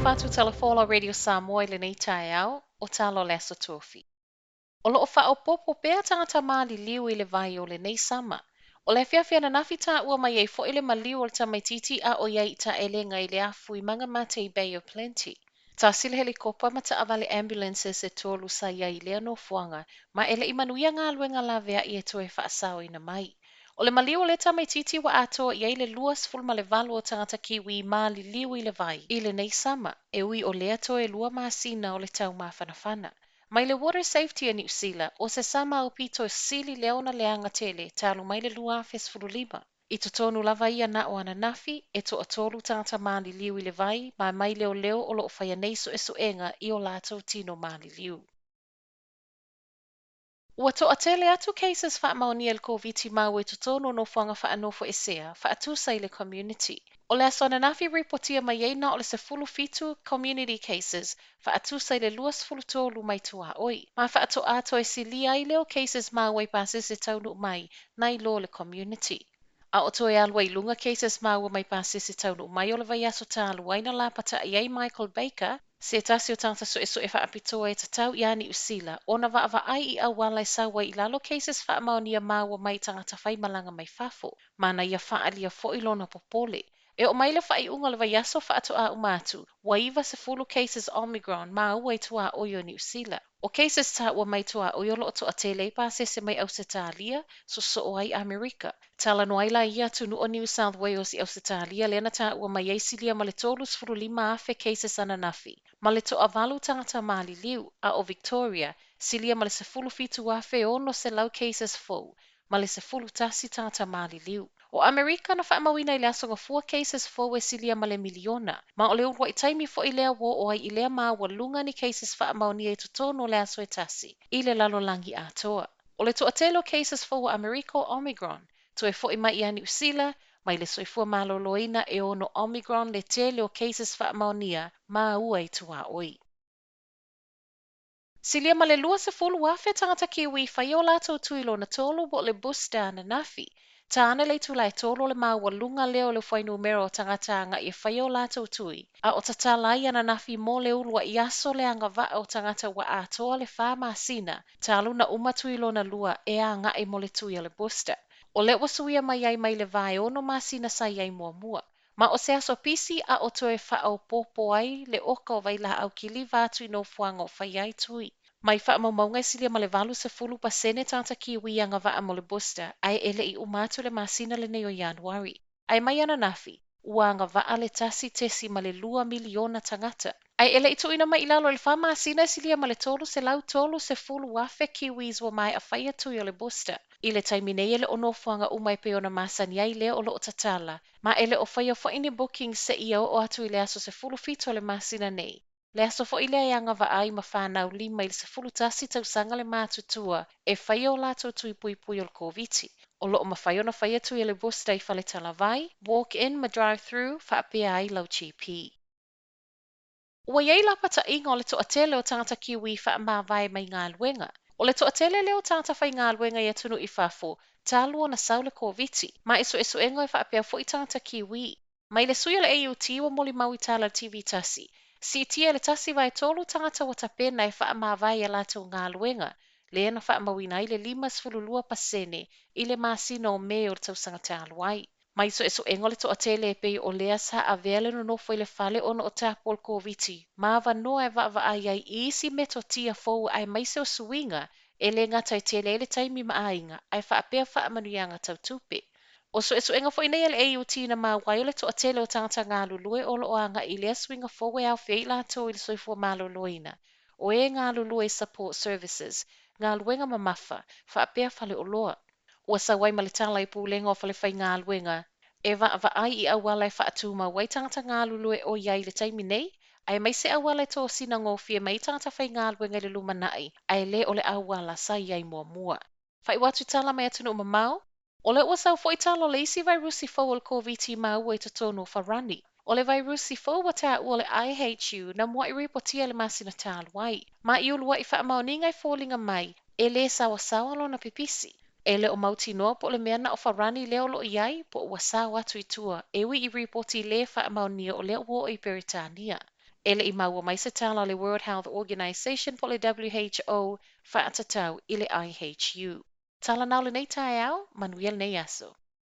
fatu telefola Radio Samoa le nei tae au, o talo le aso tofi. O loo Faaopoopo pea tangata maliliu i le vai o le nei sama. O le fiafia na nafita ua mai ei fo i le maliu o le tamaititi a o iai ta elenga i le afu i manga mate i Bay of Plenty. Ta sile helikopa ma ta avale ambulances e tolu sa iai lea no fuanga, ma ele i manuia ngā luenga la vea i e toe whaasao ina mai. O le maliu o le tamaititi wa atoa iai le luas fulma le valu o tangata kiwi maliliu i le vai. I le nei sama, e ui o lea toe lua masina o le tau mawhanawhana. Mai le Water Safety a New Zealand o se sama o pito sili leona leanga Tele talu mai le lua fes furulima. I to tonu lava ia na o ana nafi e to atolu tangata maliliu i le vai ma mai leo leo o lo faia neiso e suenga i o lato tino maliliu. Ua toatele atu cases faamavae le COVID mau e totono no fuanga faanofo esea, faatusa i le community. O le asona nafi reportia mai eina o le sefulu fitu community cases, faatusa i le luas fulutolu mai tuaoi. Ma faato ato e silia i leo cases mau e pasese taunu mai, na i lo le community. A o toe alua i lunga cases mau mai pasese taunu mai o le vai aso talu waina la pata iai Michael Baker, se tasi o tangata so e whaapitoa e tatau i ani usila, ona wa ai i awala e sawa i lalo cases whaamaonia maua mai tangata whai malanga mai fafo, mana ia whaalia fo ilona popole. E o maile whai unga le vaiaso whaato a umatu, waiva se fulu cases Omicron ma ua i tua oio ni usila. O cases ta ua mai tua oio lo to a tele pa se mai Ausitalia, so ai Amerika. Tala no aila ia tunu o New South Wales i Ausitalia lena ta ua mai eisilia ma le tolus furu lima afe cases ananafi. Ma le to avalu tangata maliliu a o Victoria, silia ma le se fulu fitu afe ono se lau cases fo, ma le se fulu tasi tangata maliliu. O Amerika na whaamawina i le asonga 4 cases fo e silia ma le miliona, ma o le urwa i taimi fo i lea wo o ai i lea maa wa lunga ni cases whaamawnia i tutono le aso e tasi, i le lalolangi atoa. O le toatele cases fo wa Amerika o Omicron, to e fo i mai i ani usila, mai le soifua maloloina e ono Omicron le tele o cases whaamawnia ma ua i tuaoi. Silia ma le lua se fulu afe tangata kiwi whai o lato tuilo na tolo bo le busta na nafi. Tāna le tula e tolo le maua lunga leo le whai numero tangata nga i whai o lato tui. A o tatalai ana nafi mo le ulua i aso le anga va o tangata wa atoa le wha masina. Tālu na umatuilo na lua e a nga i mo le tui le busta. O le wasuia mai ai mai le vai ono masina sa iai mua mua. Ma o se aso pisi a o toe Faaopoopo ai le oka o vai la au kili vatu i no fuanga o whai ai tui. Mai whaamamaunga i silia ma le valu se fulu pasene tata kiwi anga vaa mo le busta, ai ele i umatu le masina le neo Januari. Ai mai ana nafi, ua anga vaa le tasi tesi ma le 2 miliona tangata. Ai ele i tuina mai ilalo le wha masina i silia ma le tolu se lau tolu se fulu wafe kiwis wa mai a whaia tui o le busta. I le taiminei ele ono fuanga umai pe ona masani ai leo o lo o tatala, ma ele o whaia whaini booking se ia o atu i le aso se fulu fito le masina nei. Le aso fo ile anga va ai ma whanau lima il se fulu tasi tau sanga le mātutua e whai o lato tui pui pui o l'koviti. O lo o ma whai ona whai atu i le busta i whale tala vai, walk in ma drive through, whaapea ai lau GP. Ua iei la pata inga o le toatele o tangata kiwi faamavae mai ngā luenga. O le toatele leo tangata whai ngā luenga i atunu i whafo, tālu o na sau le koviti, ma iso engo e whaapea fo i tangata kiwi. Mai le sui o le AUT wa moli mau i tala TV tasi. Si tia le tasi vai tolu tangata wata pena e faamavae e lato ngā luenga. Le ena faamawina i le 5% i le masino o me o le tausanga tālu ai. Mai so engo le toatele e pei o lea sa a vele no nofo i le fale ono o tapo o koviti. Ma va noa e va ai ai isi meto tia fou ai mai se o suinga e le ngata i tele le taimi ma ainga ai whaapea whaamanuianga tau tupe. O so engo fo inei le AUT na mawai o le toatele o tangata ngā lulue o lo anga i lea swinga fou e au fei lato i le soifua maloloina. O e ngā lulue support services, ngā luenga mamafa, whaapea fale o loa. Ua sa wai malitala i pulenga o fale whai ngā luenga. E va ai i awala e whaatuma wai tangata ngā lulue o iai le taimi nei, ai mai se awala e tō sina ngofia mai tangata whai ngā luenga le lumanai, ai le o le awala sa iai mua mua. Whai watu tala mai atunu mamau, o le ua sau fo i talo le isi vairusi fo o le COVID mau e totono wharani. O le vairusi fo wa ta ua le IHU na mua i ripotia le masina tālu ai. Ma i ulua i whaamaoninga i fōlinga mai, e le sawa lo na pipisi. E le o mauti noa po le meana o wharani leo lo iai po ua sawa atu i tua, e wi i ripoti le whaamaunia o le ua i Peritania. Ele I maua mai se tala le World Health Organization po le WHO whaatatau I le IHU. Tala nau le nei tae au, manuel nei aso.